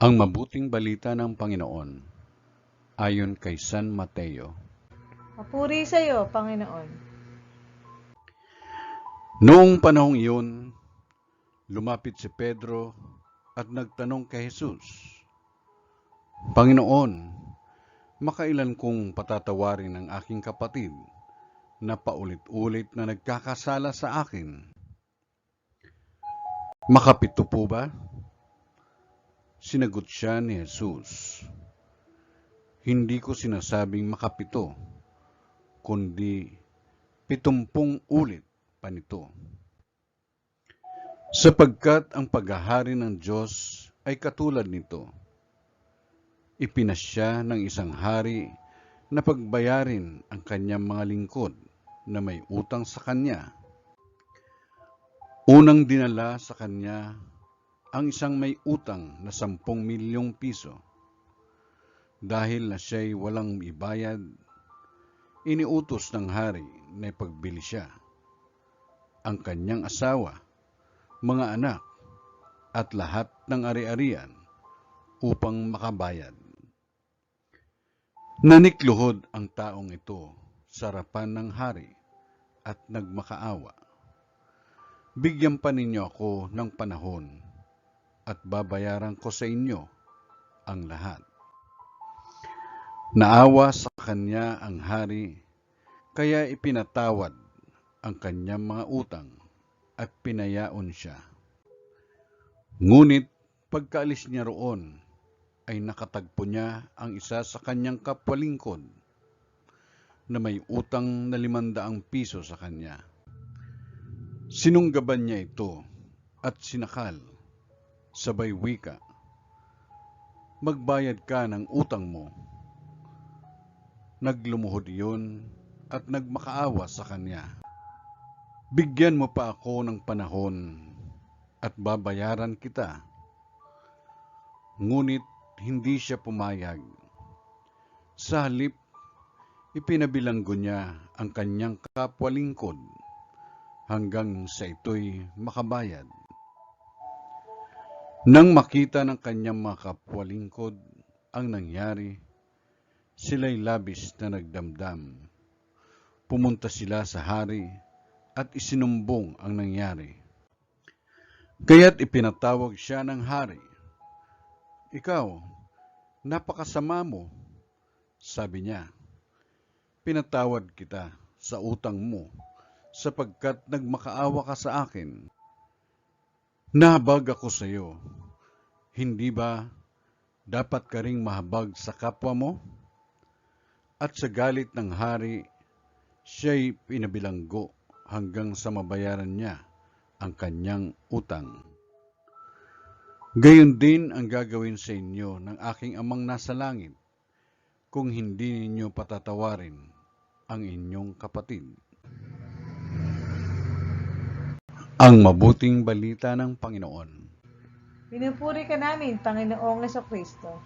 Ang mabuting balita ng Panginoon ayon kay San Mateo. Papuri sa iyo, Panginoon. Noong panahong iyon, lumapit si Pedro at nagtanong kay Jesus, Panginoon, makailan kong patatawarin ang aking kapatid na paulit-ulit na nagkakasala sa akin? Makapito po ba? Sinagot siya ni Jesus, hindi ko sinasabing makapito, kundi 70 ulit pa nito. Sapagkat ang paghahari ng Diyos ay katulad nito. Ipinasya ng isang hari na pagbayarin ang kanyang mga lingkod na may utang sa kanya. Unang dinala sa kanya ang isang may utang na 10 milyong piso. Dahil na siya'y walang ibayad, iniutos ng hari na ipagbili siya, ang kanyang asawa, mga anak, at lahat ng ari-arian upang makabayad. Nanikluhod ang taong ito sa harapan ng hari at nagmakaawa. Bigyan pa ninyo ako ng panahon at babayaran ko sa inyo ang lahat. Naawa sa kanya ang hari, kaya ipinatawad ang kanyang mga utang at pinayaon siya. Ngunit pagkaalis niya roon, ay nakatagpo niya ang isa sa kanyang kapwalingkod na may utang na 500 piso sa kanya. Sinunggaban niya ito at sinakal, sabay wika, magbayad ka ng utang mo. Naglumuhod iyon at nagmakaawa sa kanya. Bigyan mo pa ako ng panahon at babayaran kita. Ngunit hindi siya pumayag. Sa halip, ipinabilanggo niya ang kanyang kapwalingkod hanggang sa ito'y makabayad. Nang makita ng kanyang mga kapwalingkod ang nangyari, sila'y labis na nagdamdam. Pumunta sila sa hari at isinumbong ang nangyari. Kaya't ipinatawag siya ng hari. Ikaw, napakasama mo, sabi niya. Pinatawad kita sa utang mo sapagkat nagmakaawa ka sa akin. Nahabag ako sa iyo. Hindi ba dapat ka ring mahabag sa kapwa mo? At sa galit ng hari, siya'y pinabilanggo hanggang sa mabayaran niya ang kanyang utang. Gayon din ang gagawin sa inyo ng aking amang nasa langit kung hindi ninyo patatawarin ang inyong kapatid. Ang mabuting balita ng Panginoon. Pinupuri ka namin, Panginoong Kristo.